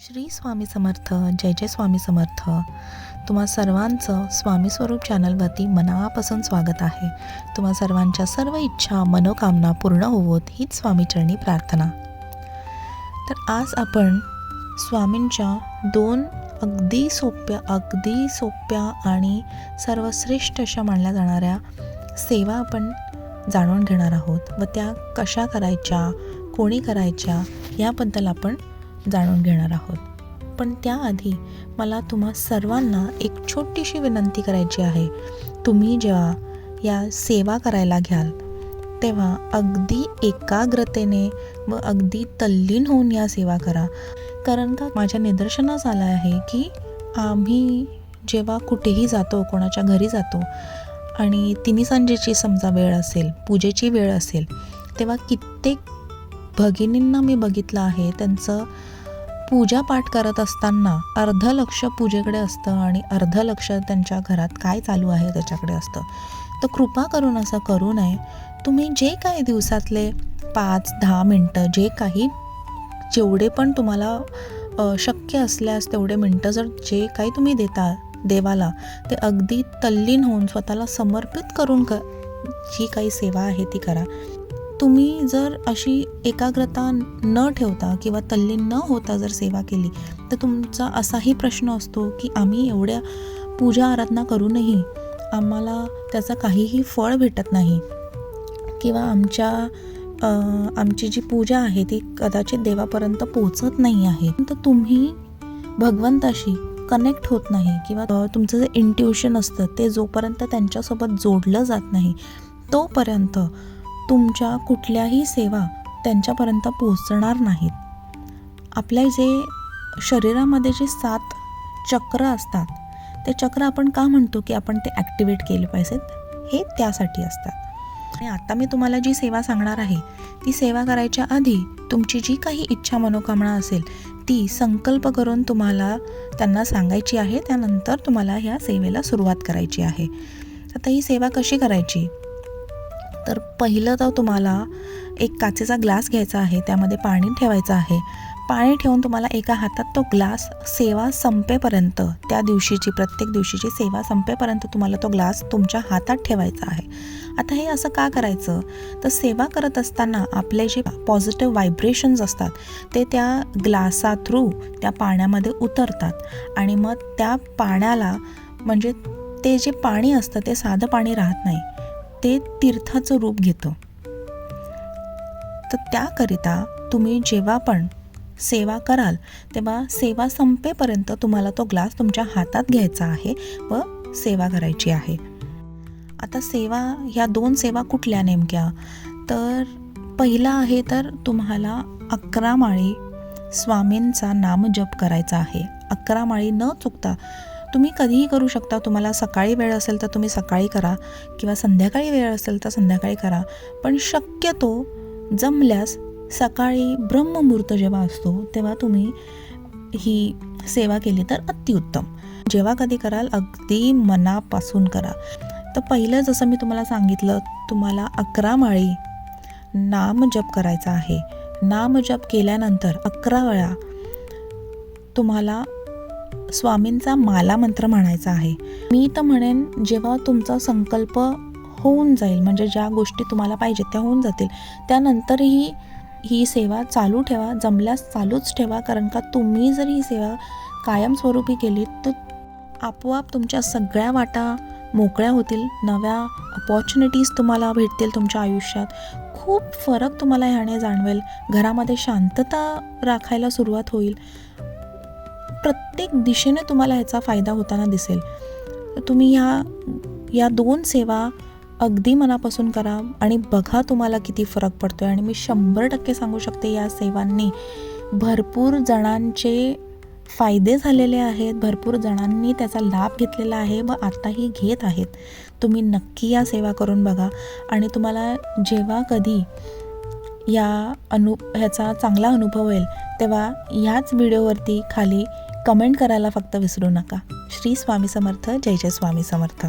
श्री स्वामी समर्थ. जय जय स्वामी समर्थ. तुम्हा सर्वांचं स्वामी स्वरूप चॅनलवरती मनापासून स्वागत आहे. तुम्हा सर्वांच्या सर्व इच्छा मनोकामना पूर्ण होवोत हीच स्वामीचरणी प्रार्थना. तर आज आपण स्वामींच्या दोन अगदी सोप्या आणि सर्वश्रेष्ठ अशा मानल्या जाणाऱ्या सेवा आपण जाणून घेणार आहोत व त्या कशा करायच्या, कोणी करायच्या याबद्दल आपण जाणून घेणार आहोत. पण त्याआधी मला तुम्हा सर्वांना एक छोटीशी विनंती करायची आहे. तुम्ही जेव्हा या सेवा करायला घ्याल तेव्हा अगदी एकाग्रतेने व अगदी तल्लीन होऊन या सेवा करा. कारण का माझ्या निदर्शनास आलं आहे की आम्ही जेव्हा कुठेही जातो, कोणाच्या घरी जातो आणि तिन्ही सांजेची समजा वेळ असेल, पूजेची वेळ असेल, तेव्हा कित्येक भगिनींना मी बघितलं आहे त्यांचं पूजापाठ करत असताना अर्ध लक्ष पूजेकडे असतं आणि अर्ध लक्ष त्यांच्या घरात काय चालू आहे त्याच्याकडे असतं. तर कृपा करून असं करू नये. तुम्ही जे काही दिवसातले 5-10 मिनटं जेवढे पण तुम्हाला शक्य असल्यास तेवढे मिनटं जर जे काही तुम्ही देता देवाला, ते अगदी तल्लीन होऊन स्वतःला समर्पित करून जी काही सेवा आहे ती करा. तुम्ही जर अशी एकाग्रता न ठेवता किंवा तल्लीन न होता जर सेवा केली तर तुमचा असाही प्रश्न असतो की आम्ही एवढ्या पूजा आराधना करूनही आम्हाला त्याचं काहीही फळ भेटत नाही किंवा आमची जी पूजा आहे ती कदाचित देवापर्यंत पोचत नाही आहे. तर तुम्ही भगवंताशी कनेक्ट होत नाही किंवा तुमचं जे इंट्युशन असतं ते जोपर्यंत त्यांच्यासोबत जोडलं जात नाही तोपर्यंत तुमच्या कुठल्याही सेवा त्यांच्यापर्यंत पोहोचणार नाहीत. आपल्या जे शरीरामध्ये जे 7 चक्र असतात ते चक्र आपण का म्हणतो की आपण ते ॲक्टिवेट केले पाहिजेत, हे त्यासाठी असतात. आणि आता मी तुम्हाला जी सेवा सांगणार आहे ती सेवा करायच्या आधी तुमची जी काही इच्छा मनोकामना असेल ती संकल्प करून तुम्हाला त्यांना सांगायची आहे. त्यानंतर तुम्हाला ह्या सेवेला सुरुवात करायची आहे. आता ही सेवा कशी करायची, तर पहिलं तर तुम्हाला एक काचेचा ग्लास घ्यायचा आहे, त्यामध्ये पाणी ठेवायचं आहे. पाणी ठेवून तुम्हाला एका हातात तो ग्लास सेवा संपेपर्यंत, त्या दिवशीची प्रत्येक दिवशीची सेवा संपेपर्यंत तुम्हाला तो ग्लास तुमच्या हातात ठेवायचा आहे. आता हे असं का करायचं, तर सेवा करत असताना आपले जे पॉझिटिव्ह व्हायब्रेशन्स असतात ते त्या ग्लासा थ्रू त्या पाण्यामध्ये उतरतात आणि मग त्या पाण्याला, म्हणजे ते जे पाणी असतं ते साधं पाणी राहत नाही, ते तीर्थाचं रूप घेतं. तर त्याकरिता तुम्ही जेव्हा पण सेवा कराल तेव्हा सेवा संपेपर्यंत तुम्हाला तो ग्लास तुमच्या हातात घ्यायचा आहे व सेवा करायची आहे. आता सेवा, ह्या 2 सेवा कुठल्या नेमक्या, तर पहिला आहे तर तुम्हाला 11 माळी स्वामींचा नामजप करायचा आहे. 11 माळी न चुकता तुम्ही कधीही करू शकता. तुम्हाला सकाळी वेळ असेल तर तुम्ही सकाळी करा किंवा संध्याकाळी वेळ असेल तर संध्याकाळी करा. पण शक्यतो जमल्यास सकाळी ब्रह्ममुहूर्त जेव्हा असतो तेव्हा तुम्ही ही सेवा केली तर अतिउत्तम. जेव्हा कधी कराल अगदी मनापासून करा. तर पहिलं जसं मी तुम्हाला सांगितलं, तुम्हाला 11 माळी नामजप करायचा आहे. नामजप केल्यानंतर 11 वेळा तुम्हाला स्वामींचा माला मंत्र म्हणायचा आहे. मी तर म्हणेन जेव्हा तुमचा संकल्प होऊन जाईल, म्हणजे ज्या गोष्टी तुम्हाला पाहिजेत त्या होऊन जातील, त्यानंतरही ही सेवा चालू ठेवा. जमल्यास चालूच ठेवा. कारण का तुम्ही जर ही सेवा कायमस्वरूपी केली तर आपोआप तुमच्या सगळ्या वाटा मोकळ्या होतील. नव्या अपॉर्च्युनिटीज तुम्हाला भेटतील तुमच्या आयुष्यात. खूप फरक तुम्हाला ह्याने जाणवेल. घरामध्ये शांतता राखायला सुरुवात होईल. प्रत्येक दिशेने तुम्हाला ह्याचा फायदा होताना दिसेल. तुम्ही या 2 सेवा अगदी मनापासून करा आणि बघा तुम्हाला किती फरक पडतोय. आणि मी 100% सांगू शकते या सेवांनी भरपूर जणांचे फायदे झालेले आहेत. भरपूर जणांनी त्याचा लाभ घेतलेला आहे व आताही घेत आहेत. तुम्ही नक्की या सेवा करून बघा आणि तुम्हाला जेव्हा कधी ह्याचा चांगला अनुभव येईल तेव्हा ह्याच व्हिडिओवरती खाली कमेंट करायला फक्त विसरू नका. श्री स्वामी समर्थ. जय जय स्वामी समर्थ.